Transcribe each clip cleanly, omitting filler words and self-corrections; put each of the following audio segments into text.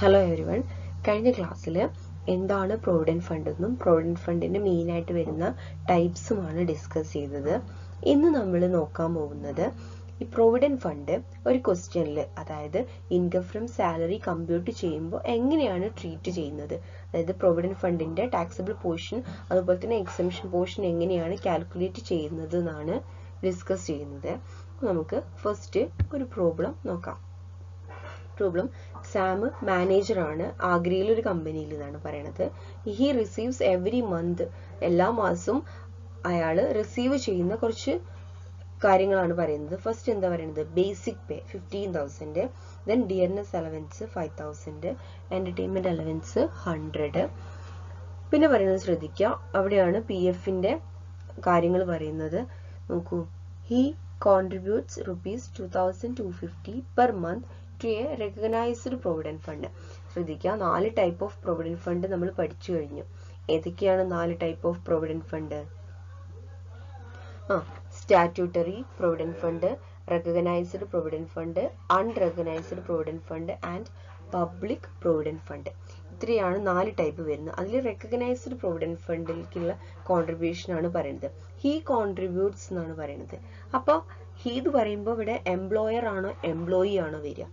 Hello everyone, കഴിഞ്ഞ ക്ലാസ്സിൽ എന്താണ് പ്രൊവിഡന്റ് ഫണ്ട് എന്നും പ്രൊവിഡന്റ് ഫണ്ടിന്റെ മെയിൻ ആയിട്ട് വരുന്ന ടൈപ്സുമാണ് ഡിസ്കസ് ചെയ്തത്. ഇന്ന് നമ്മൾ നോക്കാൻ പോകുന്നത് ഈ പ്രൊവിഡന്റ് ഫണ്ട് ഒരു ക്വസ്റ്റ്യനിൽ, അതായത് ഇൻകം ഫ്രം സാലറി കമ്പ്യൂട്ട് ചെയ്യുമ്പോൾ എങ്ങനെയാണ് ട്രീറ്റ് ചെയ്യുന്നത്, അതായത് പ്രൊവിഡന്റ് ഫണ്ടിന്റെ ടാക്സബിൾ പോർഷൻ അതുപോലെ തന്നെ എക്സംഷൻ പോർഷൻ എങ്ങനെയാണ് കാൽക്കുലേറ്റ് ചെയ്യുന്നത് എന്നാണ് ഡിസ്കസ് ചെയ്യുന്നത്. നമുക്ക് ഫസ്റ്റ് ഒരു പ്രോബ്ലം നോക്കാം. പ്രോബ്ലം: സാം മാനേജർ ആണ്, ആഗ്രയിൽ ഒരു കമ്പനിയിൽ എന്നാണ് പറയണത്. ഹി റിസീവ്സ് എവറി മന്ത്, എല്ലാ മാസവും അയാൾ റിസീവ് ചെയ്യുന്ന കുറച്ച് കാര്യങ്ങളാണ് പറയുന്നത്. ഫസ്റ്റ് എന്താ പറയുന്നത്? Basic pay 15,000, then dearness allowance 5,000, entertainment allowance 100. പിന്നെ പറയുന്നത് ശ്രദ്ധിക്കുക, അവിടെയാണ് പി എഫിന്റെ കാര്യങ്ങൾ പറയുന്നത്. നോക്കൂ, he contributes ₹2,250 per month to a recognised provident fund. ശ്രദ്ധിക്കുക, 4 ടൈപ്പ് ഓഫ് പ്രൊവിഡന്റ് ഫണ്ട് നമ്മൾ പഠിച്ചു കഴിഞ്ഞു. ഏതൊക്കെയാണ് 4 type of provident fund? Statutory provident fund, recognised provident fund, unrecognised provident fund and public provident fund. ഇത്രയാണ് 4 ടൈപ്പ് വരുന്നത്. അതിൽ recognised provident ഫണ്ടിലേക്കുള്ള contribution ആണ് പറയുന്നത്. ഹി കോൺട്രിബ്യൂട്ട്സ് എന്നാണ് പറയുന്നത്. അപ്പോൾ ഹി എന്ന് പറയുമ്പോൾ ഇവിടെ എംപ്ലോയർ ആണോ എംപ്ലോയി ആണോ വരിക?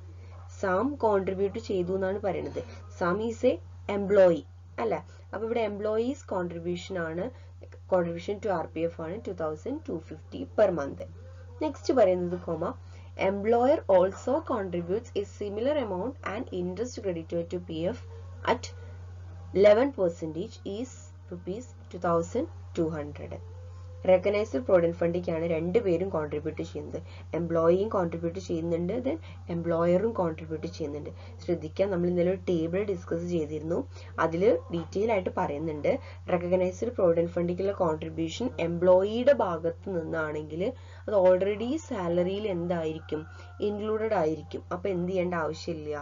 സാം കോൺട്രിബ്യൂട്ട് ചെയ്തു എന്നാണ് പറയുന്നത്. സാം ഈസ് എ എംപ്ലോയി അല്ല, അപ്പൊ ഇവിടെ എംപ്ലോയീസ് കോൺട്രിബ്യൂഷൻ ആണ്, കോൺട്രിബ്യൂഷൻ ടു RPF ആണ് 2,250 പെർ മന്ത്. നെക്സ്റ്റ് പറയുന്നത് comma, employer also contributes a similar amount and interest credited to PF at 11% is ₹2,200. Recognised provident ഫണ്ടിലേക്കാണ് രണ്ടുപേരും കോൺട്രിബ്യൂട്ട് ചെയ്യുന്നത്. എംപ്ലോയിയും കോൺട്രിബ്യൂട്ട് ചെയ്യുന്നുണ്ട്, ദെൻ എംപ്ലോയറും കോൺട്രിബ്യൂട്ട് ചെയ്യുന്നുണ്ട്. ശ്രദ്ധിക്കാൻ, നമ്മൾ ഇന്നലെ ഒരു ടേബിൾ ഡിസ്കസ് ചെയ്തിരുന്നു. അതിൽ ഡീറ്റെയിൽ ആയിട്ട് പറയുന്നുണ്ട്, റെക്കഗ്നൈസ്ഡ് പ്രൊവിഡന്റ് ഫണ്ടിലേക്കുള്ള കോൺട്രിബ്യൂഷൻ എംപ്ലോയിയുടെ ഭാഗത്ത് നിന്നാണെങ്കിൽ അത് ഓൾറെഡി സാലറിയിൽ എന്തായിരിക്കും? ഇൻക്ലൂഡഡ് ആയിരിക്കും. അപ്പൊ എന്ത് ചെയ്യേണ്ട ആവശ്യമില്ല,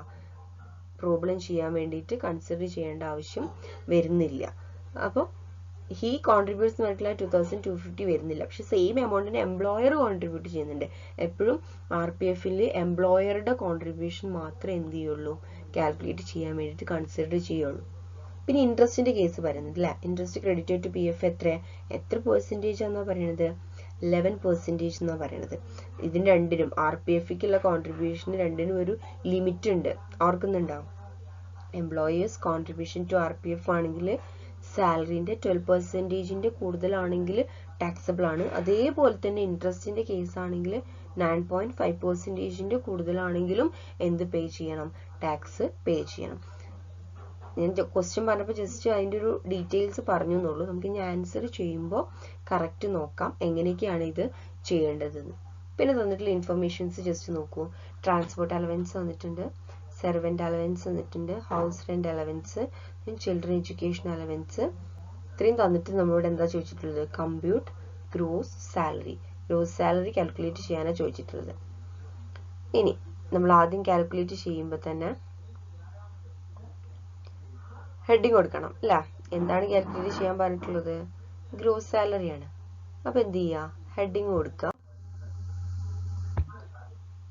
പ്രോബ്ലം ചെയ്യാൻ വേണ്ടിയിട്ട് കൺസിഡർ ചെയ്യേണ്ട ആവശ്യം വരുന്നില്ല. അപ്പോൾ ഹി കോൺട്രിബ്യൂട്ട്സ് എന്ന് പറഞ്ഞിട്ടുള്ള 2,250 വരുന്നില്ല. പക്ഷെ സെയിം എമൗണ്ടിന് എംപ്ലോയർ കോൺട്രിബ്യൂട്ട് ചെയ്യുന്നുണ്ട്. എപ്പോഴും RPFൽ എംപ്ലോയറുടെ കോൺട്രിബ്യൂഷൻ മാത്രമേ എന്ത് ചെയ്യുള്ളൂ, കാൽക്കുലേറ്റ് ചെയ്യാൻ വേണ്ടിയിട്ട് കൺസിഡർ ചെയ്യുള്ളൂ. പിന്നെ ഇൻട്രസ്റ്റിന്റെ കേസ് പറയുന്നത് അല്ലെ, ഇൻട്രസ്റ്റ് ക്രെഡിറ്റഡ് ടു PF എത്ര പെർസെൻറ്റേജ് എന്നാ പറയുന്നത്? 11% എന്നാ പറയുന്നത്. ഇതിന് രണ്ടിനും RPFക്കുള്ള കോൺട്രിബ്യൂഷന് രണ്ടിനും ഒരു ലിമിറ്റ് ഉണ്ട്. ഓർക്കുന്നുണ്ടാവും? എംപ്ലോയേഴ്സ് കോൺട്രിബ്യൂഷൻ ടു RPF ആണെങ്കിൽ സാലറിന്റെ 12% കൂടുതലാണെങ്കിൽ ടാക്സബിൾ ആണ്. അതേപോലെ തന്നെ ഇൻട്രസ്റ്റിന്റെ കേസ് ആണെങ്കിൽ 9.5% കൂടുതലാണെങ്കിലും എന്ത് പേ ചെയ്യണം? ടാക്സ് പേ ചെയ്യണം. ഞാൻ ക്വസ്റ്റ്യൻ പറഞ്ഞപ്പോൾ ജസ്റ്റ് അതിൻ്റെ ഒരു ഡീറ്റെയിൽസ് പറഞ്ഞു എന്നുള്ളൂ. നമുക്ക് ഇനി ആൻസർ ചെയ്യുമ്പോൾ കറക്റ്റ് നോക്കാം എങ്ങനെയൊക്കെയാണ് ഇത് ചെയ്യേണ്ടതെന്ന്. പിന്നെ തന്നിട്ടുള്ള ഇൻഫർമേഷൻസ് ജസ്റ്റ് നോക്കൂ. ട്രാൻസ്പോർട്ട് അലവൻസ് തന്നിട്ടുണ്ട്, സെർവന്റ് അലവൻസ് തന്നിട്ടുണ്ട്, house rent allowance, children education allowance. ഇത്രയും തന്നിട്ട് നമ്മളോട് എന്താ ചോദിച്ചിട്ടുള്ളത്? Compute gross salary. Gross salary calculate ചെയ്യാനാണ് ചോദിച്ചിട്ടുള്ളത്. ഇനി നമ്മൾ ആദ്യം കാൽക്കുലേറ്റ് ചെയ്യുമ്പോൾ തന്നെ ഹെഡിങ് കൊടുക്കണം അല്ല. എന്താണ് കാൽക്കുലേറ്റ് ചെയ്യാൻ പറഞ്ഞിട്ടുള്ളത്? ഗ്രോസ് സാലറിയാണ്. അപ്പൊ എന്ത് ചെയ്യുക? ഹെഡിങ് കൊടുക്കുക,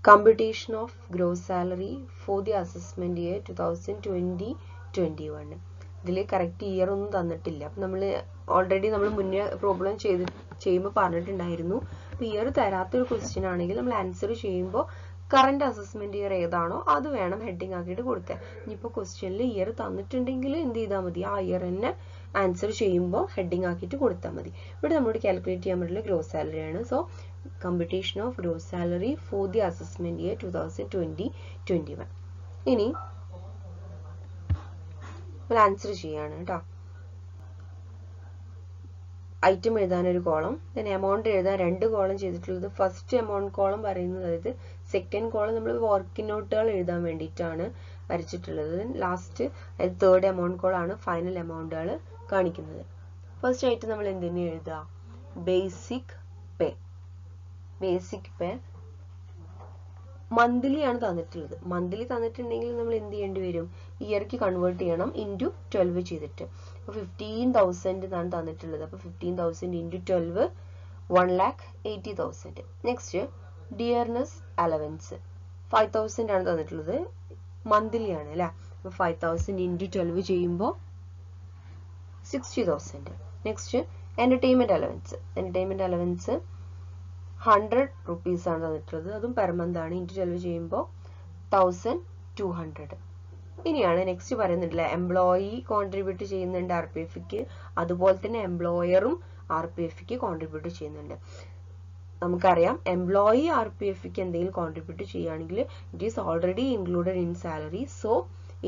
computation of gross salary for the assessment year 2020-21. ഇതിൽ കറക്റ്റ് ഇയർ ഒന്നും തന്നിട്ടില്ല. അപ്പം നമ്മൾ ഓൾറെഡി നമ്മൾ മുന്നേ പ്രോബ്ലം ചെയ്യുമ്പോൾ പറഞ്ഞിട്ടുണ്ടായിരുന്നു, അപ്പോൾ ഇയർ തരാത്തൊരു ക്വസ്റ്റ്യൻ ആണെങ്കിൽ നമ്മൾ ആൻസർ ചെയ്യുമ്പോൾ കറണ്ട് അസസ്മെന്റ് ഇയർ ഏതാണോ അത് വേണം ഹെഡിങ് ആക്കിയിട്ട് കൊടുക്കാൻ. ഇനിയിപ്പോൾ ക്വസ്റ്റ്യനിൽ ഇയർ തന്നിട്ടുണ്ടെങ്കിൽ എന്ത് ചെയ്താൽ മതി? ആ ഇയർ തന്നെ ആൻസർ ചെയ്യുമ്പോൾ ഹെഡിങ് ആക്കിയിട്ട് കൊടുത്താൽ മതി. ഇവിടെ നമ്മളോട് കാൽക്കുലേറ്റ് ചെയ്യാൻ പറ്റുള്ള ഗ്രോസ് സാലറിയാണ്. So computation of gross salary for the assessment year 2020-21. ഇനി ആൻസർ ചെയ്യാണ് കേട്ടോ. ഐറ്റം എഴുതാൻ ഒരു കോളം, ദെൻ എമൗണ്ട് എഴുതാൻ 2 കോളം ചെയ്തിട്ടുള്ളത്. ഫസ്റ്റ് എമൗണ്ട് കോളം പറയുന്നത്, അതായത് സെക്കൻഡ് കോളം നമ്മൾ വർക്ക് നോട്ടുകൾ എഴുതാൻ വേണ്ടിയിട്ടാണ് വരച്ചിട്ടുള്ളത്. ലാസ്റ്റ് അതായത് തേർഡ് എമൗണ്ട് കോളാണ് ഫൈനൽ എമൗണ്ടുകൾ കാണിക്കുന്നത്. ഫസ്റ്റ് ആയിട്ട് നമ്മൾ എന്തിനു എഴുതുക? Basic pay. Basic pay monthly ആണ് തന്നിട്ടുള്ളത്. മന്ത്ലി തന്നിട്ടുണ്ടെങ്കിൽ നമ്മൾ എന്ത് ചെയ്യേണ്ടി വരും? ഇയർക്ക് കൺവേർട്ട് ചെയ്യണം ഇൻറ്റു 12 ചെയ്തിട്ട്. അപ്പോൾ 15,000 എന്നാണ് തന്നിട്ടുള്ളത്. അപ്പോൾ 15,000 ഇൻറ്റു 12 1,80,000. നെക്സ്റ്റ് ഡിയർനെസ് അലവൻസ് 5,000 ആണ് തന്നിട്ടുള്ളത്. മന്ത്ലി ആണ് അല്ലേ? 5,000 into 12 ചെയ്യുമ്പോൾ 60,000. Next entertainment allowance. Entertainment allowance 100 rupees ആണ് തന്നിട്ടുള്ളത്. അതും പെർ മന്ത് ആണ്. ഇൻറ്റു 12 ചെയ്യുമ്പോൾ 1,200. ഇനിയാണ് നെക്സ്റ്റ് പറയുന്നില്ല, എംപ്ലോയി കോൺട്രിബ്യൂട്ട് ചെയ്യുന്നുണ്ട് RPF-ക്ക്, അതുപോലെ തന്നെ എംപ്ലോയറും RPF-ക്ക് കോൺട്രിബ്യൂട്ട് ചെയ്യുന്നുണ്ട്. നമുക്കറിയാം എംപ്ലോയി RPF-ക്ക് എന്തെങ്കിലും കോൺട്രിബ്യൂട്ട് ചെയ്യുകയാണെങ്കിൽ it is already included in salary, so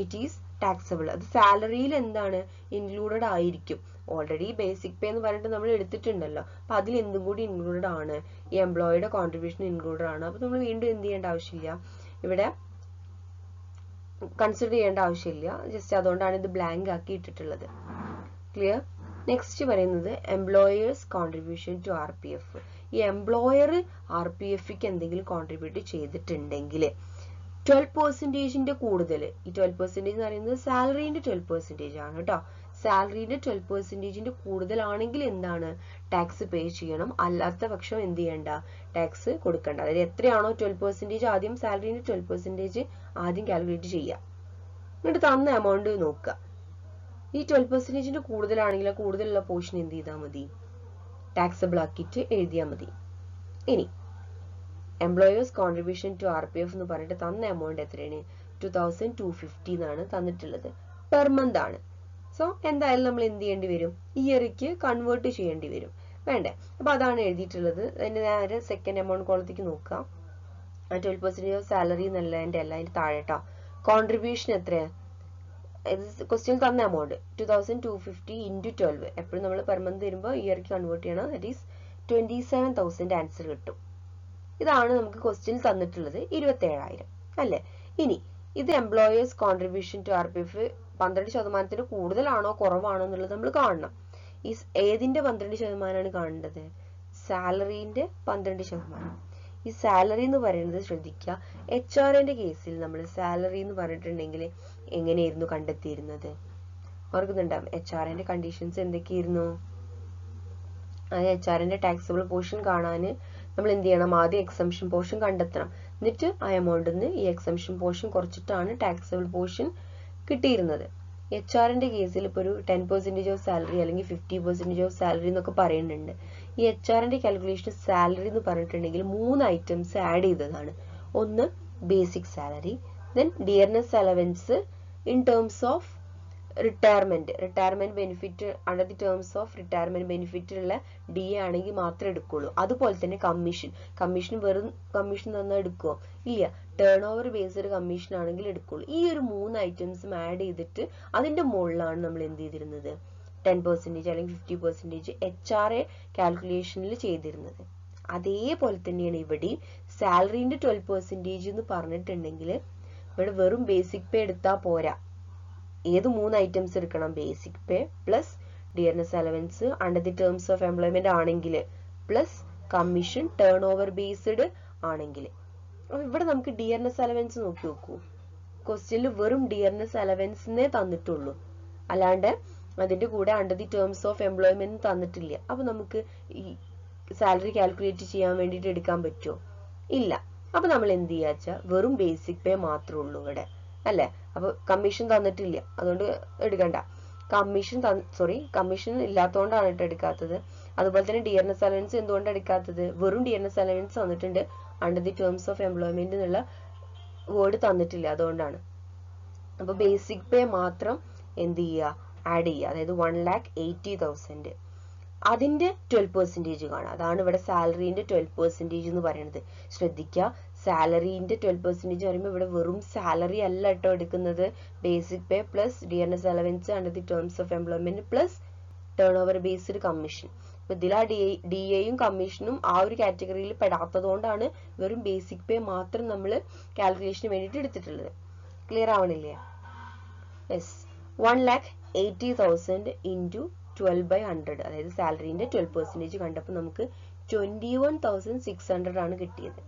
it is taxable. അത് സാലറിയിൽ എന്താണ് ഇൻക്ലൂഡഡ് ആയിരിക്കും. ഓൾറെഡി ബേസിക് പേ എന്ന് പറഞ്ഞിട്ട് നമ്മൾ എടുത്തിട്ടുണ്ടല്ലോ, അപ്പൊ അതിൽ എന്തും കൂടി ഇൻക്ലൂഡഡ് ആണ്, ഈ എംപ്ലോയിയുടെ കോൺട്രിബ്യൂഷൻ ഇൻക്ലൂഡഡ് ആണ്. അപ്പൊ നമ്മൾ വീണ്ടും എന്ത് ചെയ്യേണ്ട ആവശ്യമില്ല, ഇവിടെ കൺസിഡർ ചെയ്യേണ്ട ആവശ്യമില്ല. ജസ്റ്റ് അതുകൊണ്ടാണ് ഇത് ബ്ലാങ്ക് ആക്കി ഇട്ടിട്ടുള്ളത്. ക്ലിയർ? നെക്സ്റ്റ് പറയുന്നത് എംപ്ലോയേഴ്സ് കോൺട്രിബ്യൂഷൻ ടു RPF. ഈ എംപ്ലോയർ RPF-ക്ക് എന്തെങ്കിലും കോൺട്രിബ്യൂട്ട് ചെയ്തിട്ടുണ്ടെങ്കിൽ 12% കൂടുതൽ, ഈ 12% എന്ന് പറയുന്നത് സാലറിന്റെ 12% ആണ് കേട്ടോ. സാലറിന്റെ 12% കൂടുതലാണെങ്കിൽ എന്താണ്, ടാക്സ് പേ ചെയ്യണം. അല്ലാത്ത പക്ഷം എന്ത് ചെയ്യണ്ട, ടാക്സ് കൊടുക്കണ്ട. അതായത് എത്രയാണോ 12% ആദ്യം സാലറിന്റെ 12% ആദ്യം കാൽക്കുലേറ്റ് ചെയ്യുക. എന്നിട്ട് തന്ന എമൗണ്ട് നോക്കുക. ഈ 12% കൂടുതലാണെങ്കിൽ ആ കൂടുതലുള്ള പോർഷൻ എന്ത് ചെയ്താൽ മതി, ടാക്സബിൾ ആക്കിയിട്ട് എഴുതിയാൽ മതി. ഇനി എംപ്ലോയേഴ്സ് കോൺട്രിബ്യൂഷൻ ടു RPF എന്ന് പറഞ്ഞിട്ട് തന്ന എമൗണ്ട് എത്രയാണ്, 2,250 എന്നാണ് തന്നിട്ടുള്ളത്. പെർ മന്ത് ആണ്. സോ എന്തായാലും നമ്മൾ എന്ത് ചെയ്യേണ്ടി വരും, ഇയർക്ക് കൺവേർട്ട് ചെയ്യേണ്ടി വരും, വേണ്ടേ? അപ്പൊ അതാണ് എഴുതിയിട്ടുള്ളത്. അതിന്റെ നേരെ സെക്കൻഡ് എമൗണ്ട് കോളത്തേക്ക് നോക്കാം. 12% ഓഫ് സാലറി എന്നല്ല, എന്റെ അല്ല, അതിന്റെ താഴെ കേട്ടോ. കോൺട്രിബ്യൂഷൻ എത്രയാ, ക്വസ്റ്റ്യൻ തന്ന എമൗണ്ട് 2,250 into 12. എപ്പോഴും നമ്മൾ പെർ മന്ത് വരുമ്പോൾ ഇയർക്ക് കൺവേർട്ട് ചെയ്യണം. ദാറ്റ് ഈസ് 27,000 ആൻസർ കിട്ടും. ഇതാണ് നമുക്ക് ക്വസ്റ്റ്യൻ തന്നിട്ടുള്ളത്, 27,000 അല്ലേ? ഇനി ഇത് എംപ്ലോയേഴ്സ് കോൺട്രിബ്യൂഷൻ ടു RPF 12% കൂടുതലാണോ കുറവാണോ എന്നുള്ളത് നമ്മൾ കാണണം. ഈ ഏതിന്റെ 12% കാണേണ്ടത്, സാലറിന്റെ 12%. ഈ സാലറി എന്ന് പറയുന്നത് ശ്രദ്ധിക്കുക, HR-ന്റെ കേസിൽ നമ്മൾ സാലറി എന്ന് പറഞ്ഞിട്ടുണ്ടെങ്കിൽ എങ്ങനെയായിരുന്നു കണ്ടെത്തിയിരുന്നത്, ഓർക്കുന്നുണ്ടാവും? HR-ന്റെ കണ്ടീഷൻസ് എന്തൊക്കെയായിരുന്നു? അത് HR-ന്റെ ടാക്സബിൾ പോർഷൻ കാണാൻ നമ്മൾ എന്ത് ചെയ്യണം, ആദ്യം എക്സംഷൻ പോർഷൻ കണ്ടെത്തണം. എന്നിട്ട് ആ എമൗണ്ടിൽ നിന്ന് ഈ എക്സംഷൻ പോർഷൻ കുറച്ചിട്ടാണ് ടാക്സബിൾ പോർഷൻ കിട്ടിയിരുന്നത്. HR-ന്റെ കേസിൽ ഇപ്പോൾ ഒരു 10% ഓഫ് സാലറി അല്ലെങ്കിൽ 50% ഓഫ് സാലറി എന്നൊക്കെ പറയുന്നുണ്ട്. ഈ HR-ന്റെ കാൽക്കുലേഷൻ സാലറി എന്ന് പറഞ്ഞിട്ടുണ്ടെങ്കിൽ 3 ഐറ്റംസ് ആഡ് ചെയ്തതാണ്. ഒന്ന് basic salary, then dearness allowance in terms of retirement benefit, under the terms of retirement benefit ഉള്ള DA ആണെങ്കിൽ മാത്രമേ എടുക്കുള്ളൂ. അതുപോലെ തന്നെ കമ്മീഷൻ വെറും കമ്മീഷൻ തന്നാൽ എടുക്കുമോ? ഇല്ല. ടേൺ ഓവർ ബേസ്ഡ് കമ്മീഷൻ ആണെങ്കിൽ എടുക്കുള്ളൂ. ഈ ഒരു 3 ഐറ്റംസും ആഡ് ചെയ്തിട്ട് അതിന്റെ മുകളിലാണ് നമ്മൾ എന്ത് ചെയ്തിരുന്നത്, 10% അല്ലെങ്കിൽ 50% HR കാൽക്കുലേഷനിൽ ചെയ്തിരുന്നത്. അതേപോലെ തന്നെയാണ് ഇവിടെയും സാലറിന്റെ 12% എന്ന് പറഞ്ഞിട്ടുണ്ടെങ്കിൽ ഇവിടെ വെറും ബേസിക് പേ എടുത്താൽ പോരാ. ഏത് 3 ഐറ്റംസ് എടുക്കണം, basic pay plus dearness allowance under the terms of employment ആണെങ്കിൽ plus commission turnover based ആണെങ്കിൽ. അപ്പൊ ഇവിടെ നമുക്ക് ഡിയർനെസ് അലവൻസ് നോക്കി നോക്കൂ. ക്വസ്റ്റ്യനിൽ വെറും ഡിയർനെസ് അലവൻസിനെ തന്നിട്ടുള്ളൂ, അല്ലാണ്ട് അതിന്റെ കൂടെ under the terms of employment തന്നിട്ടില്ല. അപ്പൊ നമുക്ക് ഈ സാലറി കാൽക്കുലേറ്റ് ചെയ്യാൻ വേണ്ടിയിട്ട് എടുക്കാൻ പറ്റുമോ? ഇല്ല. അപ്പൊ നമ്മൾ എന്ത് ചെയ്യാച്ചാ വെറും ബേസിക് പേ മാത്രമേ ഉള്ളൂ ഇവിടെ, അല്ലെ? അപ്പൊ കമ്മീഷൻ തന്നിട്ടില്ല, അതുകൊണ്ട് എടുക്കണ്ട. കമ്മീഷൻ ഇല്ലാത്തതുകൊണ്ടാണ് കേട്ടോ എടുക്കാത്തത്. അതുപോലെ തന്നെ ഡിയർനെസ് അലവൻസ് എന്തുകൊണ്ടാണ് എടുക്കാത്തത്, വെറും ഡിയർനെസ് അലവൻസ് തന്നിട്ടുണ്ട്, under the terms of employment എന്നുള്ള വേർഡ് തന്നിട്ടില്ല, അതുകൊണ്ടാണ്. അപ്പൊ ബേസിക് പേ മാത്രം എന്ത് ചെയ്യുക, ആഡ് ചെയ്യുക. അതായത് 1,80,000 അതിന്റെ 12% കാണാം. അതാണ് ഇവിടെ സാലറിന്റെ 12% എന്ന് പറയുന്നത്. ശ്രദ്ധിക്കുക, സാലറിന്റെ 12% പറയുമ്പോൾ ഇവിടെ വെറും സാലറി അല്ല കേട്ടോ എടുക്കുന്നത്, basic pay plus dearness allowance under the terms of employment plus turn over based commission. അപ്പൊ ഇതിൽ ആ DAയും കമ്മീഷനും ആ ഒരു കാറ്റഗറിയിൽ പെടാത്തത് കൊണ്ടാണ് വെറും ബേസിക് പേ മാത്രം നമ്മൾ കാൽക്കുലേഷന് വേണ്ടിയിട്ട് എടുത്തിട്ടുള്ളത്. ക്ലിയർ ആവണില്ലേ? യെസ്. 1,80,000 into 12/100, അതായത് സാലറിന്റെ 12% കണ്ടപ്പോൾ നമുക്ക് 21,600 ആണ് കിട്ടിയത്.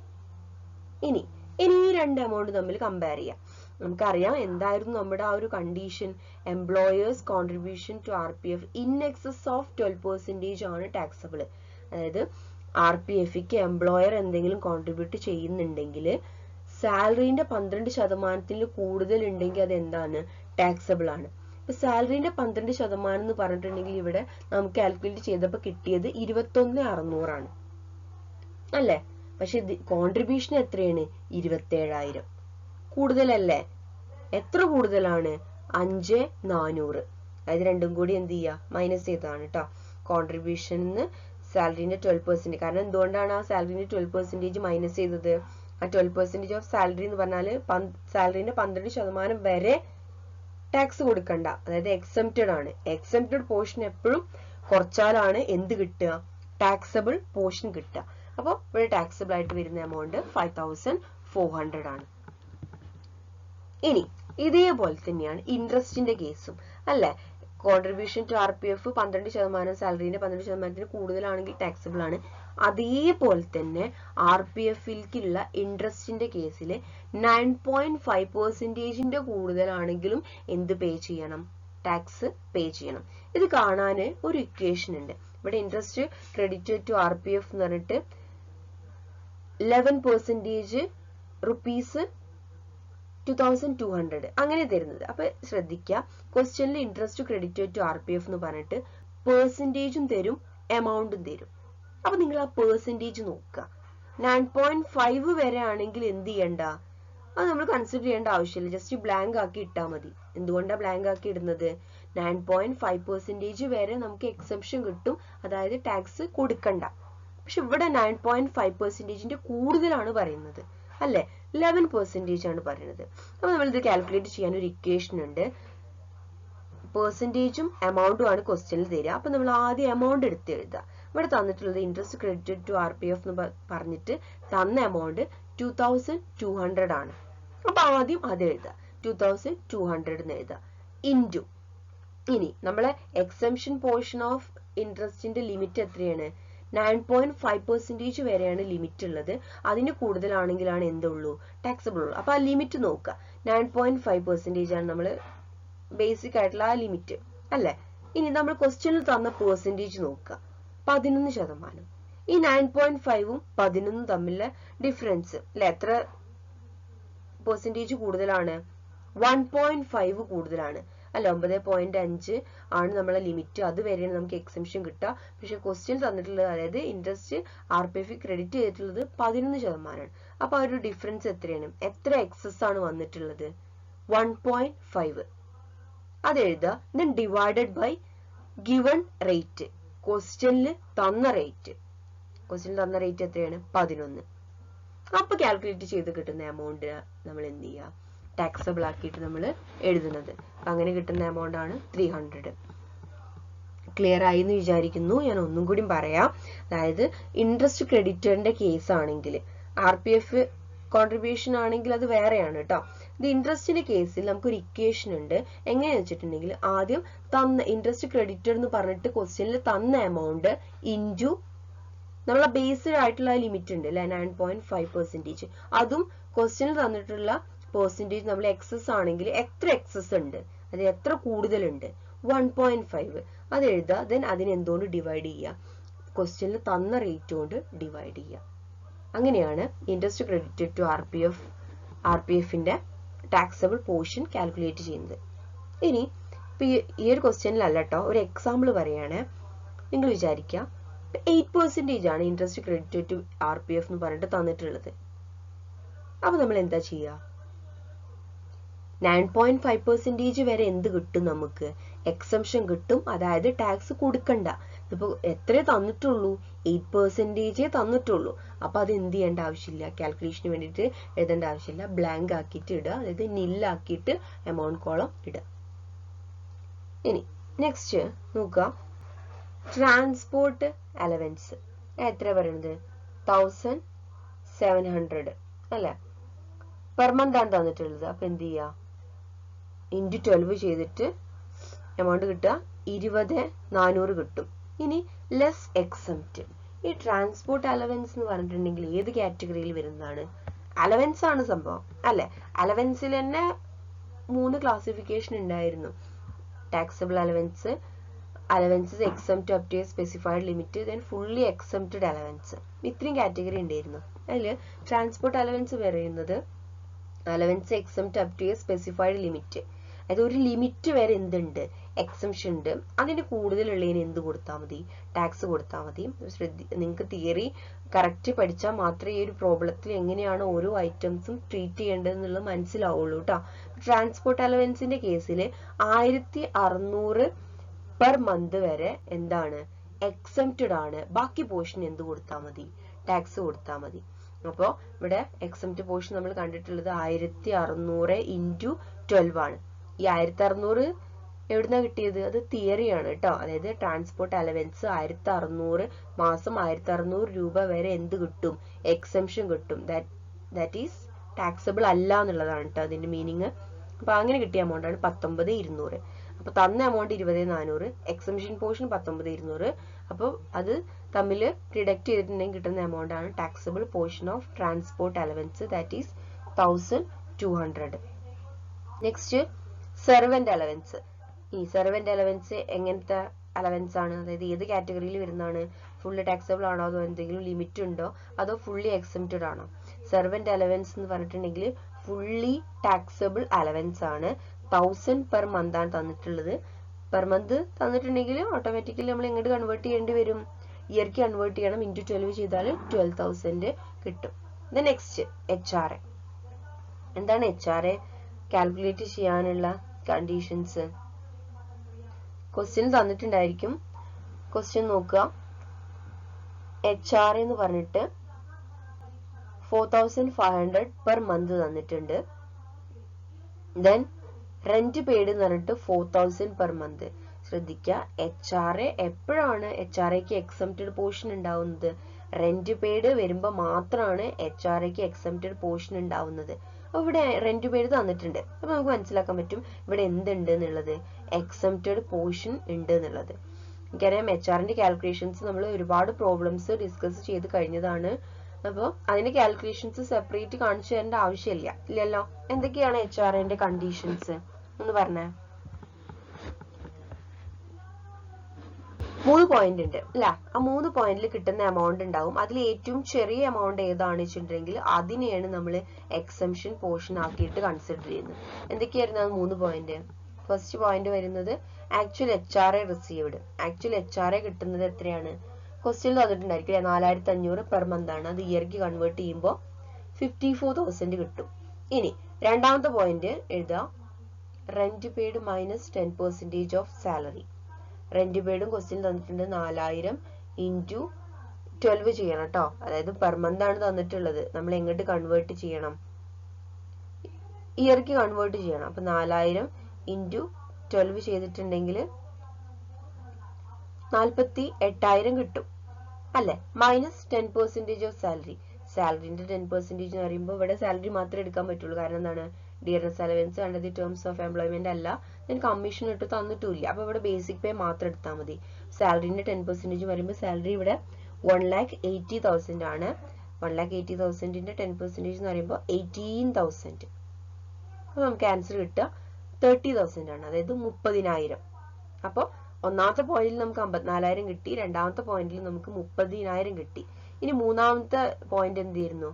ഇനി ഈ രണ്ട് എമൗണ്ട് തമ്മിൽ കമ്പയർ ചെയ്യാം. നമുക്കറിയാം എന്തായിരുന്നു നമ്മുടെ ആ ഒരു condition, employer's contribution to RPF in excess of 12% ആണ് ടാക്സബിൾ. അതായത് RPFക്ക് എംപ്ലോയർ എന്തെങ്കിലും കോൺട്രിബ്യൂട്ട് ചെയ്യുന്നുണ്ടെങ്കിൽ സാലറിന്റെ 12% കൂടുതൽ ഉണ്ടെങ്കിൽ അത് എന്താണ്? ടാക്സബിൾ ആണ്. ഇപ്പൊ സാലറിന്റെ 12% എന്ന് പറഞ്ഞിട്ടുണ്ടെങ്കിൽ ഇവിടെ നമുക്ക് കാൽക്കുലേറ്റ് ചെയ്തപ്പോൾ കിട്ടിയത് 21,600 അല്ലേ? പക്ഷെ കോൺട്രിബ്യൂഷൻ എത്രയാണ്? 27,000. കൂടുതലല്ലേ? എത്ര കൂടുതലാണ്? 5,400. അതായത് രണ്ടും കൂടി എന്ത് ചെയ്യുക? മൈനസ് ചെയ്തതാണ് കേട്ടോ. കോൺട്രിബ്യൂഷന് സാലറിന്റെ 12%. കാരണം എന്തുകൊണ്ടാണ് ആ സാലറിന്റെ 12% മൈനസ് ചെയ്തത്? ആ 12% ഓഫ് സാലറി എന്ന് പറഞ്ഞാൽ സാലറിന്റെ 12% വരെ ടാക്സ് കൊടുക്കണ്ട, അതായത് എക്സംപ്റ്റഡ് ആണ്. എക്സംപ്റ്റഡ് പോർഷൻ എപ്പോഴും കുറച്ചാലാണ് എന്ത് കിട്ടുക? ടാക്സബിൾ പോർഷൻ കിട്ടുക. അപ്പോൾ ഇവിടെ ടാക്സബിൾ ആയിട്ട് വരുന്ന എമൗണ്ട് 5,400 ആണ്. ഇനി ഇതേപോലെ തന്നെയാണ് ഇൻട്രസ്റ്റിന്റെ കേസും അല്ലെ? കോൺട്രിബ്യൂഷൻ ടു RPF 12%, സാലറിന്റെ 12% കൂടുതലാണെങ്കിൽ ടാക്സബിൾ ആണ്. അതേപോലെ തന്നെ RPF-ലുള്ള ഇൻട്രസ്റ്റിന്റെ കേസിൽ 9.5% കൂടുതലാണെങ്കിലും എന്ത് പേ ചെയ്യണം? ടാക്സ് പേ ചെയ്യണം. ഇത് കാണാൻ ഒരു ഇക്വേഷൻ ഉണ്ട്. ഇവിടെ ഇൻട്രസ്റ്റ് ക്രെഡിറ്റ് ടു RPF എന്ന് പറഞ്ഞിട്ട് 11% റുപ്പീസ് 2,200 അങ്ങനെ തരുന്നത്. അപ്പൊ ശ്രദ്ധിക്കുക, ക്വസ്റ്റ്യനിൽ ഇൻട്രസ്റ്റ് ക്രെഡിറ്റ് ടു RPF എന്ന് പറഞ്ഞിട്ട് പെർസെന്റേജും തരും, എമൗണ്ടും തരും. അപ്പൊ നിങ്ങൾ ആ പെർസെന്റേജ് നോക്കുക. 9.5 വരെ ആണെങ്കിൽ എന്ത് ചെയ്യണ്ട? അത് നമ്മൾ കൺസിഡർ ചെയ്യേണ്ട ആവശ്യമില്ല, ജസ്റ്റ് ബ്ലാങ്ക് ആക്കി ഇട്ടാൽ മതി. എന്തുകൊണ്ടാണ് ബ്ലാങ്ക് ആക്കി ഇടുന്നത്? 9.5% വരെ നമുക്ക് എക്സെപ്ഷൻ കിട്ടും, അതായത് ടാക്സ് കൊടുക്കണ്ട. പക്ഷെ ഇവിടെ 9.5% കൂടുതലാണ് പറയുന്നത് അല്ലെ? 11% ആണ് പറയുന്നത്. അപ്പൊ നമ്മൾ ഇത് കാൽക്കുലേറ്റ് ചെയ്യാൻ ഒരു ഇക്വേഷൻ ഉണ്ട്. പെർസെന്റേജും എമൗണ്ടും ആണ് ക്വസ്റ്റ്യനിൽ തരിക. അപ്പൊ നമ്മൾ ആദ്യം എമൗണ്ട് എടുത്ത് എഴുതുക. ഇവിടെ തന്നിട്ടുള്ളത് ഇൻട്രസ്റ്റ് ക്രെഡിറ്റ് ടു RPF എന്ന് പറഞ്ഞിട്ട് തന്ന എമൗണ്ട് 2,200 ആണ്. അപ്പൊ ആദ്യം അത് എഴുതുക, 2,200 എന്ന് എഴുതുക. ഇൻറ്റു ഇനി നമ്മളെ എക്സംഷൻ പോർഷൻ ഓഫ് ഇൻട്രസ്റ്റിന്റെ ലിമിറ്റ് എത്രയാണ്? 9.5% വരെയാണ് ലിമിറ്റ് ഉള്ളത്. അതിന് കൂടുതലാണെങ്കിലാണ് എന്തുള്ളൂ? ടാക്സബിൾ ഉള്ളൂ. അപ്പൊ ആ ലിമിറ്റ് നോക്കുക. 9.5% ആണ് നമ്മൾ ബേസിക് ആയിട്ടുള്ള ആ ലിമിറ്റ് അല്ലെ? ഇനി നമ്മൾ ക്വസ്റ്റ്യനിൽ തന്ന പെർസെന്റേജ് നോക്കുക, 11%. ഈ 9.5ഉം 11ഉം തമ്മിലുള്ള ഡിഫറൻസ് അല്ലെ? എത്ര പെർസെന്റേജ് കൂടുതലാണ്? 1.5 കൂടുതലാണ് അല്ല? 9.5 ആണ് നമ്മളെ ലിമിറ്റ്. അതുവരെയാണ് നമുക്ക് എക്സംഷൻ കിട്ടുക. പക്ഷെ ക്വസ്റ്റ്യൻ തന്നിട്ടുള്ളത്, അതായത് ഇൻട്രസ്റ്റ് RPF ക്രെഡിറ്റ് ചെയ്തിട്ടുള്ളത് 11%. അപ്പൊ ആ ഒരു ഡിഫറൻസ് എത്രയാണ്? എത്ര എക്സസ് ആണ് വന്നിട്ടുള്ളത്? 1.5. അത് എഴുതുക. Then divided by given rate, ക്വസ്റ്റ്യനിൽ തന്ന റേറ്റ്. ക്വസ്റ്റ്യനിൽ തന്ന റേറ്റ് എത്രയാണ്? 11. അപ്പൊ കാൽക്കുലേറ്റ് ചെയ്ത് കിട്ടുന്ന എമൗണ്ട് നമ്മൾ എന്ത് ചെയ്യുക? ടാക്സബിൾ ആക്കിയിട്ട് നമ്മൾ എഴുതുന്നത്. അങ്ങനെ കിട്ടുന്ന എമൗണ്ട് ആണ് 300. ക്ലിയർ ആയി എന്ന് വിചാരിക്കുന്നു. ഞാൻ ഒന്നും കൂടി പറയാം. അതായത് ഇൻട്രസ്റ്റ് ക്രെഡിറ്ററിന്റെ കേസ് ആണെങ്കിൽ, RPF കോൺട്രിബ്യൂഷൻ ആണെങ്കിൽ അത് വേറെയാണ് കേട്ടോ. ഇത് ഇൻട്രസ്റ്റിന്റെ കേസിൽ നമുക്കൊരു ഇക്വേഷൻ ഉണ്ട്. എങ്ങനെയാന്ന് വെച്ചിട്ടുണ്ടെങ്കിൽ ആദ്യം തന്ന ഇൻട്രസ്റ്റ് ക്രെഡിറ്റർ എന്ന് പറഞ്ഞിട്ട് ക്വസ്റ്റ്യനിൽ തന്ന എമൗണ്ട് ഇൻറ്റു നമ്മളെ ബേസ്ഡ് ആയിട്ടുള്ള ലിമിറ്റ് ഉണ്ട് അല്ലെ? 9.5%. അതും ക്വസ്റ്റ്യനിൽ തന്നിട്ടുള്ള പെർസെന്റേജ് നമ്മൾ എക്സസ് ആണെങ്കിൽ എത്ര എക്സസ് ഉണ്ട്, അത് എത്ര കൂടുതലുണ്ട്? 1.5. അത് എഴുതുക. ദെൻ അതിനെ എന്തുകൊണ്ട് ഡിവൈഡ് ചെയ്യുക? ക്വസ്റ്റ്യനിൽ തന്ന റേറ്റ് കൊണ്ട് ഡിവൈഡ് ചെയ്യുക. അങ്ങനെയാണ് ഇൻട്രസ്റ്റ് ക്രെഡിറ്റ് ടു RPFന്റെ ടാക്സബിൾ പോർഷൻ കാൽക്കുലേറ്റ് ചെയ്യുന്നത്. ഇനി ഈ ഒരു ക്വസ്റ്റ്യനിലല്ല കേട്ടോ, ഒരു എക്സാമ്പിൾ പറയാണ്. നിങ്ങൾ വിചാരിക്കുക 8% ആണ് ഇൻട്രസ്റ്റ് ക്രെഡിറ്റ് ടു RPF എന്ന് പറഞ്ഞിട്ട് തന്നിട്ടുള്ളത്. അപ്പൊ നമ്മൾ എന്താ ചെയ്യുക? 9.5% വരെ എന്ത് കിട്ടും? നമുക്ക് എക്സംഷൻ കിട്ടും, അതായത് ടാക്സ് കൊടുക്കണ്ട. ഇതിപ്പോ എത്രേ തന്നിട്ടുള്ളൂ? 8% തന്നിട്ടുള്ളൂ. അപ്പൊ അത് എന്ത് ചെയ്യേണ്ട ആവശ്യമില്ല, കാൽക്കുലേഷന് വേണ്ടിയിട്ട് എഴുതേണ്ട ആവശ്യമില്ല, ബ്ലാങ്ക് ആക്കിയിട്ട് ഇടുക, അതായത് നില്ലാക്കിയിട്ട് എമൗണ്ട് കോളം ഇടുക. ഇനി നെക്സ്റ്റ് നോക്കുക, ട്രാൻസ്പോർട്ട് അലവൻസ് എത്ര പറയുന്നത്? 1,700 അല്ലെ? പെർ മന്ത് ആണ് തന്നിട്ടുള്ളത്. അപ്പൊ എന്ത് ചെയ്യുക? ഇൻറ്റു 12 ചെയ്തിട്ട് എമൗണ്ട് കിട്ടുക 20,400 കിട്ടും. ഇനി ലെസ് എക്സംപ്റ്റ്. ഈ ട്രാൻസ്പോർട്ട് അലവൻസ് എന്ന് പറഞ്ഞിട്ടുണ്ടെങ്കിൽ ഏത് കാറ്റഗറിയിൽ വരുന്നതാണ്? അലവൻസ് ആണ് സംഭവം അല്ലെ? അലവൻസിൽ തന്നെ 3 ക്ലാസിഫിക്കേഷൻ ഉണ്ടായിരുന്നു. Taxable allowance, allowances exempt up to a specified limit, then fully exempted allowance. ഇത്രയും കാറ്റഗറി ഉണ്ടായിരുന്നു. അതിൽ ട്രാൻസ്പോർട്ട് അലവൻസ് പറയുന്നത് allowance exempt up to a specified limit. അതായത് ഒരു ലിമിറ്റ് വരെ എന്തുണ്ട്, എക്സംഷൻ ഉണ്ട്. അതിന് കൂടുതലുള്ളതിന് എന്ത് കൊടുത്താൽ മതി, ടാക്സ് കൊടുത്താൽ മതി. നിങ്ങൾക്ക് തിയറി കറക്റ്റ് പഠിച്ചാൽ മാത്രമേ ഈ ഒരു പ്രോബ്ലത്തിൽ എങ്ങനെയാണ് ഓരോ ഐറ്റംസും ട്രീറ്റ് ചെയ്യേണ്ടതെന്നുള്ളത് മനസ്സിലാവുള്ളൂ കേട്ടോ. ട്രാൻസ്പോർട്ട് അലവൻസിന്റെ കേസിൽ 1600 പെർ മന്ത് വരെ എന്താണ്, എക്സംപ്റ്റഡ് ആണ്. ബാക്കി പോർഷൻ എന്ത് കൊടുത്താൽ മതി, ടാക്സ് കൊടുത്താൽ മതി. അപ്പോൾ ഇവിടെ എക്സംപ്റ്റ് പോർഷൻ നമ്മൾ കണ്ടിട്ടുള്ളത് 1600 ഇൻറ്റു 12 ആണ്. ഈ 1600 എവിടുന്നാ കിട്ടിയത്, അത് തിയറിയാണ് കേട്ടോ. അതായത് ട്രാൻസ്പോർട്ട് അലവൻസ് 1600 മാസം 1600 രൂപ വരെ എന്ത് കിട്ടും, എക്സംഷൻ കിട്ടും. ദാറ്റ് ഈസ് ടാക്സബിൾ അല്ല എന്നുള്ളതാണ് കേട്ടോ അതിന്റെ മീനിങ്. അപ്പൊ അങ്ങനെ കിട്ടിയ എമൗണ്ട് ആണ് 19,200. അപ്പൊ തന്ന എമൗണ്ട് 20,400, എക്സംഷൻ പോർഷൻ 19,200. അപ്പോൾ അത് തമ്മിൽ ഡിഡക്ട് ചെയ്തിട്ടുണ്ടെങ്കിൽ കിട്ടുന്ന എമൗണ്ട് ആണ് taxable portion of transport allowance, that is 1200. Next servant allowance. ഈ സെർവന്റ് അലവൻസ് എങ്ങനത്തെ അലവൻസ് ആണ്, അതായത് ഏത് കാറ്റഗറിയിൽ വരുന്നതാണ്, ഫുള്ളി ടാക്സബിൾ ആണോ, അതോ എന്തെങ്കിലും ലിമിറ്റ് ഉണ്ടോ, അതോ ഫുള്ളി എക്സംപ്റ്റഡ് ആണോ? സെർവന്റ് അലവൻസ് എന്ന് പറഞ്ഞിട്ടുണ്ടെങ്കിൽ ഫുള്ളി ടാക്സബിൾ അലവൻസ് ആണ്. 1000 പെർ മന്ത് ആണ് തന്നിട്ടുള്ളത്. പെർ മന്ത് തന്നിട്ടുണ്ടെങ്കിൽ ഓട്ടോമാറ്റിക്കലി നമ്മൾ എങ്ങോട്ട് കൺവേർട്ട് ചെയ്യേണ്ടി വരും, ഇയർക്ക് കൺവേർട്ട് ചെയ്യണം. ഇൻറ്റു 12 ചെയ്താൽ 12,000 കിട്ടും. Next HRA. എന്താണ് HRA കാൽക്കുലേറ്റ് ചെയ്യാനുള്ള കണ്ടീഷൻസ്? ക്വസ്റ്റ്യൻ തന്നിട്ടുണ്ടായിരിക്കും. ക്വസ്റ്റ്യൻ നോക്കുക. HRA എന്ന് പറഞ്ഞിട്ട് 4500 പെർ മന്ത് തന്നിട്ടുണ്ട്. ദെൻ റെന്റ് പെയ്ഡ് എന്ന് പറഞ്ഞിട്ട് 4000 പെർ മന്ത്. ശ്രദ്ധിക്കുക, HRA എപ്പോഴാണ് HRAക്ക് എക്സംപ്റ്റഡ് പോർഷൻ ഉണ്ടാവുന്നത്, റെന്റ് പെയ്ഡ് വരുമ്പോൾ മാത്രമാണ് HRAക്ക് എക്സംപ്റ്റഡ് പോർഷൻ ഉണ്ടാവുന്നത്. അപ്പൊ ഇവിടെ റെന്റ് പെയ്ഡ് തന്നിട്ടുണ്ട്. അപ്പൊ നമുക്ക് മനസ്സിലാക്കാൻ പറ്റും ഇവിടെ എന്തുണ്ട് എന്നുള്ളത്, എക്സംപ്റ്റഡ് പോർഷൻ ഉണ്ട് എന്നുള്ളത്. എനിക്കറിയാം HRന്റെ കാൽക്കുലേഷൻസ് നമ്മൾ ഒരുപാട് പ്രോബ്ലംസ് ഡിസ്കസ് ചെയ്ത് കഴിഞ്ഞതാണ്. അപ്പോൾ അതിന്റെ കാൽക്കുലേഷൻസ് സെപ്പറേറ്റ് കാണിച്ചു തരേണ്ട ആവശ്യമില്ല, ഇല്ലല്ലോ. എന്തൊക്കെയാണ് HRന്റെ കണ്ടീഷൻസ് എന്ന് പറഞ്ഞേ? 3 പോയിന്റ് ഉണ്ട് അല്ല. ആ 3 പോയിന്റിൽ കിട്ടുന്ന എമൗണ്ട് ഉണ്ടാവും. അതിൽ ഏറ്റവും ചെറിയ എമൗണ്ട് ഏതാണ് വെച്ചിട്ടുണ്ടെങ്കിൽ അതിനെയാണ് നമ്മൾ എക്സംഷൻ പോർഷൻ ആക്കിയിട്ട് കൺസിഡർ ചെയ്യുന്നത്. എന്തൊക്കെയായിരുന്നു ആ 3 പോയിന്റ്? ഫസ്റ്റ് പോയിന്റ് വരുന്നത് actual HRA received. Actual HRA കിട്ടുന്നത് എത്രയാണ്? ക്വസ്റ്റ്യൻ തന്നിട്ടുണ്ടായിരിക്കും 4500 പെർ മന്ത് ആണ്. അത് ഇയർക്ക് കൺവേർട്ട് ചെയ്യുമ്പോൾ 54,000 കിട്ടും. ഇനി രണ്ടാമത്തെ പോയിന്റ് എഴുതാം, rent paid minus 10% of salary. Rent പെയ്ഡും ക്വസ്റ്റ്യൻ തന്നിട്ടുണ്ട് 4000 ഇൻറ്റു 12 ചെയ്യണം കേട്ടോ. അതായത് പെർ മന്ത് ആണ് തന്നിട്ടുള്ളത്. നമ്മൾ എങ്ങോട്ട് കൺവേർട്ട് ചെയ്യണം, ഇയർക്ക് കൺവേർട്ട് ചെയ്യണം. അപ്പൊ 4000 ഇൻറ്റു 12 ചെയ്തിട്ടുണ്ടെങ്കിൽ 48,000 കിട്ടും അല്ലെ. Minus 10% of salary. സാലറിന്റെ 10% എന്ന് പറയുമ്പോൾ ഇവിടെ സാലറി മാത്രമേ എടുക്കാൻ പറ്റുള്ളൂ. കാരണം എന്താണ്, dearness allowance under the terms of employment അല്ല, ഞാൻ കമ്മീഷൻ ഇട്ട് തന്നിട്ടില്ല. അപ്പൊ ഇവിടെ ബേസിക് പേ മാത്രം എടുത്താൽ മതി. സാലറിന്റെ 10% വരുമ്പോൾ സാലറി ഇവിടെ 1,80,000 ആണ്. 1,80,000ന്റെ 10% എന്ന് പറയുമ്പോൾ 18,000. അപ്പൊ നമുക്ക് ആൻസർ കിട്ടുക 30,000 ആണ്, അതായത് 30,000. അപ്പൊ ഒന്നാമത്തെ പോയിന്റിൽ നമുക്ക് 54,000 കിട്ടി, രണ്ടാമത്തെ പോയിന്റിൽ നമുക്ക് 30,000 കിട്ടി. ഇനി മൂന്നാമത്തെ പോയിന്റ് എന്തായിരുന്നു?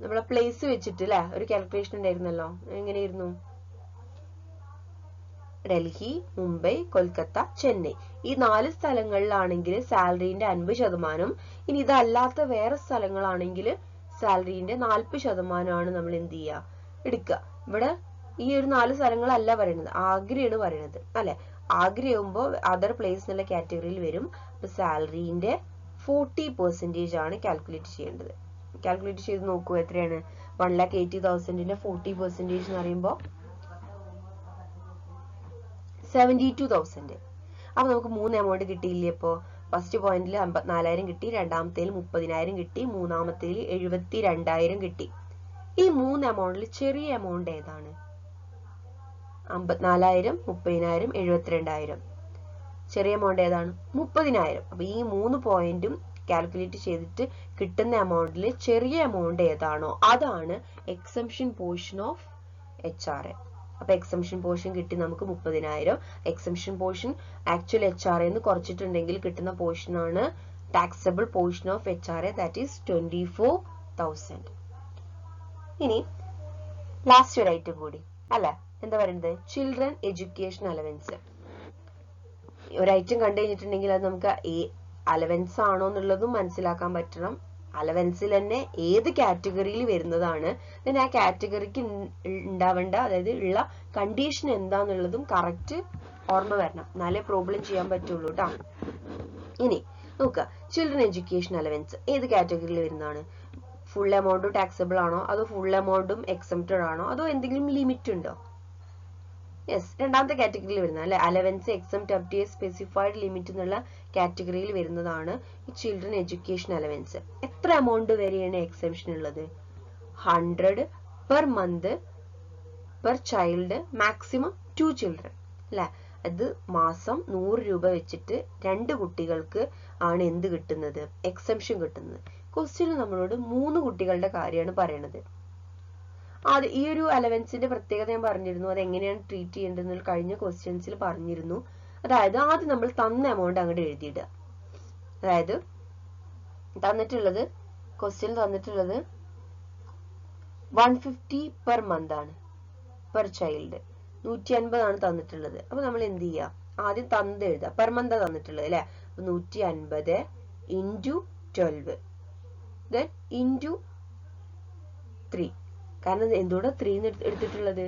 നമ്മളെ പ്ലേസ് വെച്ചിട്ട് അല്ലെ ഒരു കാൽക്കുലേഷൻ ഉണ്ടായിരുന്നല്ലോ. എങ്ങനെയായിരുന്നു? ഡൽഹി, മുംബൈ, കൊൽക്കത്ത, ചെന്നൈ ഈ 4 സ്ഥലങ്ങളിലാണെങ്കിൽ സാലറിന്റെ 50%. ഇനി ഇതല്ലാത്ത വേറെ സ്ഥലങ്ങളാണെങ്കിൽ സാലറിന്റെ 40% നമ്മൾ എന്ത് ചെയ്യുക, എടുക്കുക. ഇവിടെ ഈ ഒരു 4 സ്ഥലങ്ങളല്ല പറയുന്നത്, ആഗ്രയാണ് പറയുന്നത് അല്ലെ. ആഗ്രയാകുമ്പോൾ അതർ പ്ലേസ് എന്നുള്ള കാറ്റഗറിയിൽ വരും. അപ്പൊ സാലറിന്റെ 40% ആണ് കാൽക്കുലേറ്റ് ചെയ്യേണ്ടത്. കാൽക്കുലേറ്റ് ചെയ്ത് നോക്കൂ എത്രയാണ്? 1,80,000ന്റെ 40% എന്ന് പറയുമ്പോൾ 72,000. അപ്പൊ നമുക്ക് 3 എമൗണ്ട് കിട്ടിയില്ലേ? ഇപ്പോ ഫസ്റ്റ് പോയിന്റിൽ 54,000 കിട്ടി, രണ്ടാമത്തേൽ 30,000 കിട്ടി, മൂന്നാമത്തേൽ 72,000 കിട്ടി. ഈ 3 എമൗണ്ടിൽ ചെറിയ എമൗണ്ട് ഏതാണ്? 54,000, 30,000, 72,000. ചെറിയ എമൗണ്ട് ഏതാണ്? 30,000. അപ്പൊ ഈ 3 പോയിന്റും കാൽക്കുലേറ്റ് ചെയ്തിട്ട് കിട്ടുന്ന എമൗണ്ടിൽ ചെറിയ എമൗണ്ട് ഏതാണോ അതാണ് എക്സംഷൻ പോർഷൻ ഓഫ് HRA. അപ്പൊ എക്സംഷൻ പോർഷൻ കിട്ടി നമുക്ക് 30,000. എക്സംഷൻ പോർഷൻ ആക്ച്വൽ HRA എന്ന് കുറച്ചിട്ടുണ്ടെങ്കിൽ കിട്ടുന്ന പോർഷൻ ആണ് taxable portion of HRA, that is 24,000. ഇനി ലാസ്റ്റ് ഒരു ഐറ്റം കൂടി അല്ലെ, എന്താ പറയുന്നത്, ചിൽഡ്രൻ എഡ്യൂക്കേഷൻ അലവൻസ്. ഒരു ഐറ്റം കണ്ടു കഴിഞ്ഞിട്ടുണ്ടെങ്കിൽ അത് നമുക്ക് അലവൻസ് ആണോ എന്നുള്ളതും മനസ്സിലാക്കാൻ പറ്റണം. അലവൻസിൽ തന്നെ ഏത് കാറ്റഗറിയിൽ വരുന്നതാണ്, then ആ കാറ്റഗറിക്ക് ഉണ്ടാവേണ്ട, അതായത് ഉള്ള കണ്ടീഷൻ എന്താന്നുള്ളതും കറക്റ്റ് ഓർമ്മ വരണം, എന്നാലേ പ്രോബ്ലം ചെയ്യാൻ പറ്റുള്ളൂ കേട്ടോ. ഇനി നോക്കുക, ചിൽഡ്രൻ എഡ്യൂക്കേഷൻ അലവൻസ് ഏത് കാറ്റഗറിയിൽ വരുന്നതാണ്? ഫുൾ എമൗണ്ടും ടാക്സബിൾ ആണോ, അതോ ഫുൾ എമൗണ്ടും എക്സംപ്റ്റഡ് ആണോ, അതോ എന്തെങ്കിലും ലിമിറ്റ് ഉണ്ടോ? യെസ്, രണ്ടാമത്തെ കാറ്റഗറിയിൽ വരുന്നത് അല്ലെ, allowance exempt up to a specified limit എന്നുള്ള കാറ്റഗറിയിൽ വരുന്നതാണ് ഈ ചിൽഡ്രൻ എഡ്യൂക്കേഷൻ അലവൻസ്. എത്ര എമൗണ്ട് വരെയാണ് എക്സംഷൻ ഉള്ളത്? 100 per month per child, maximum 2 children അല്ലെ. അത് മാസം 100 രൂപ വെച്ചിട്ട് 2 കുട്ടികൾക്ക് ആണ് എന്ത് കിട്ടുന്നത്, എക്സംഷൻ കിട്ടുന്നത്. ക്വസ്റ്റ്യനിൽ നമ്മളോട് 3 കുട്ടികളുടെ കാര്യമാണ് പറയണത്. ഈ ഒരു അലവൻസിന്റെ പ്രത്യേകത ഞാൻ പറഞ്ഞിരുന്നു, അത് എങ്ങനെയാണ് ട്രീറ്റ് ചെയ്യേണ്ടതെന്ന് കഴിഞ്ഞ ക്വസ്റ്റ്യൻസിൽ പറഞ്ഞിരുന്നു. അതായത് ആദ്യം നമ്മൾ തന്ന എമൗണ്ട് അങ്ങോട്ട് എഴുതിയിടുക. അതായത് തന്നിട്ടുള്ളത്, ക്വസ്റ്റ്യൻ തന്നിട്ടുള്ളത് 150 പെർ മന്ത് ആണ്, പെർ ചൈൽഡ് 150 ആണ് തന്നിട്ടുള്ളത്. അപ്പൊ നമ്മൾ എന്ത് ചെയ്യുക, ആദ്യം തന്നത് എഴുതുക, പെർ മന്ത് തന്നിട്ടുള്ളത് അല്ലെ. 150 ഇൻറ്റു 12 ദെൻ ഇൻറ്റു 3. കാരണം എന്തുകൊണ്ട് 3 എടുത്തിട്ടുള്ളത്,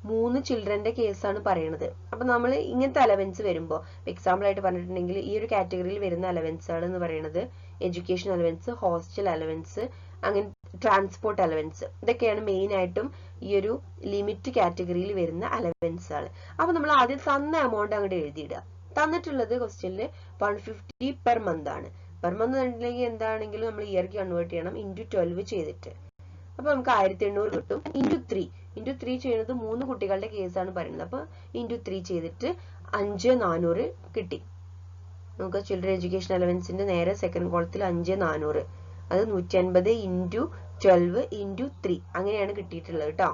3 ചിൽഡ്രന്റെ കേസാണ് പറയണത്. അപ്പൊ നമ്മൾ ഇങ്ങനത്തെ അലവൻസ് വരുമ്പോൾ, എക്സാമ്പിൾ ആയിട്ട് പറഞ്ഞിട്ടുണ്ടെങ്കിൽ ഈ ഒരു കാറ്റഗറിയിൽ വരുന്ന അലവൻസുകൾ എന്ന് പറയുന്നത് എഡ്യൂക്കേഷൻ അലവൻസ്, ഹോസ്റ്റൽ അലവൻസ്, അങ്ങനെ ട്രാൻസ്പോർട്ട് അലവൻസ്, ഇതൊക്കെയാണ് മെയിൻ ആയിട്ടും ഈ ഒരു ലിമിറ്റ് കാറ്റഗറിയിൽ വരുന്ന അലവൻസുകൾ. അപ്പൊ നമ്മൾ ആദ്യം തന്ന എമൗണ്ട് അങ്ങോട്ട് എഴുതിയിടുക. തന്നിട്ടുള്ളത് ക്വസ്റ്റ്യനിൽ 150 പെർ മന്ത് ആണ്. പെർ മന്ത് കണ്ടിട്ടുണ്ടെങ്കിൽ എന്താണെങ്കിലും നമ്മൾ ഇയർക്ക് കൺവേർട്ട് ചെയ്യണം, ഇൻറ്റു 12 ചെയ്തിട്ട്. അപ്പൊ നമുക്ക് 1800 കിട്ടും. ഇൻറ്റു 3 ചെയ്യുന്നത് 3 കുട്ടികളുടെ കേസാണ് പറയുന്നത്. അപ്പൊ ഇൻറ്റു 3 ചെയ്തിട്ട് 5400 കിട്ടി. നമുക്ക് ചിൽഡ്രൻ എഡ്യൂക്കേഷൻ അലവൻസിന്റെ നേരെ സെക്കൻഡ് കോളത്തിൽ 5400, അത് 150 ഇൻറ്റു 12 ഇൻറ്റു 3 അങ്ങനെയാണ് കിട്ടിയിട്ടുള്ളത് കേട്ടോ.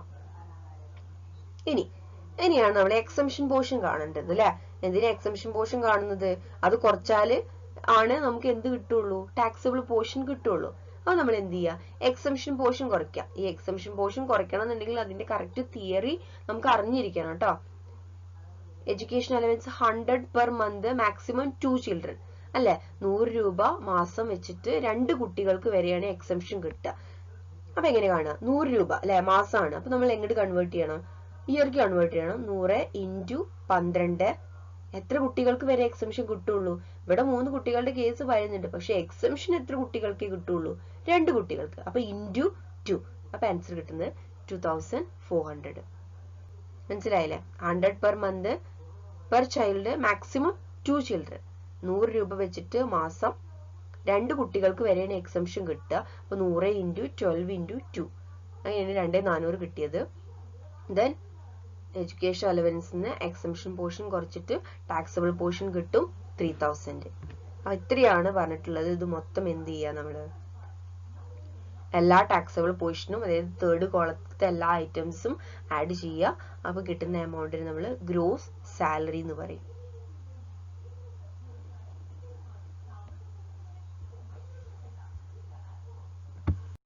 ഇനിയാണ് നമ്മൾ എക്സംഷൻ പോർഷൻ കാണേണ്ടത് അല്ലെ. എന്തിനാ എക്സംഷൻ പോർഷൻ കാണുന്നത്? അത് കുറച്ചാല് ആണ് നമുക്ക് എന്ത് കിട്ടുള്ളൂ, ടാക്സബിൾ പോർഷൻ കിട്ടുള്ളൂ. അപ്പൊ നമ്മൾ എന്ത് ചെയ്യുക, എക്സംഷൻ പോർഷൻ കുറയ്ക്കുക. ഈ എക്സംഷൻ പോർഷൻ കുറയ്ക്കണം എന്നുണ്ടെങ്കിൽ അതിന്റെ കറക്റ്റ് തിയറി നമുക്ക് അറിഞ്ഞിരിക്കണം കേട്ടോ. Education allowance 100 per month, maximum 2 children അല്ലെ. 100 രൂപ മാസം വെച്ചിട്ട് 2 കുട്ടികൾക്ക് വരെയാണ് എക്സംഷൻ കിട്ടുക. അപ്പൊ എങ്ങനെ കാണുക, 100 രൂപ അല്ലെ മാസമാണ്. അപ്പൊ നമ്മൾ എങ്ങോട്ട് കൺവേർട്ട് ചെയ്യണം, ഇയർക്ക് കൺവേർട്ട് ചെയ്യണം. 100 ഇൻറ്റു 12, എത്ര കുട്ടികൾക്ക് വരെ എക്സംഷൻ കിട്ടുള്ളൂ? ഇവിടെ 3 കുട്ടികളുടെ കേസ് പറയുന്നുണ്ട്, പക്ഷെ എക്സംഷൻ എത്ര കുട്ടികൾക്ക് കിട്ടുള്ളൂ? 2 കുട്ടികൾക്ക്. അപ്പൊ ഇൻറ്റു 2, അപ്പൊ ആൻസർ കിട്ടുന്നത് 2400. മനസ്സിലായില്ലേ? 100 per month per child, maximum 2 children, 100 രൂപ വെച്ചിട്ട് മാസം 2 കുട്ടികൾക്ക് വരെയാണ് എക്സംഷൻ കിട്ടുക. അപ്പൊ 100 ഇൻറ്റു 12 ഇൻറ്റു 2 അങ്ങനെയാണ് 2400 കിട്ടിയത്. ദെൻ എഡ്യൂക്കേഷൻ അലവൻസിന് എക്സംഷൻ പോർഷൻ കുറച്ചിട്ട് ടാക്സബിൾ പോർഷൻ കിട്ടും 3000. ഇത്രയാണ് പറഞ്ഞിട്ടുള്ളത്. ഇത് മൊത്തം എന്ത് ചെയ്യുക, നമ്മള് എല്ലാ ടാക്സബിൾ പോർഷനും, അതായത് തേർഡ് കോളത്തെ എല്ലാ ഐറ്റംസും ആഡ് ചെയ്യുക. അപ്പൊ കിട്ടുന്ന എമൗണ്ടിന് നമ്മൾ ഗ്രോസ് സാലറി എന്ന് പറയും.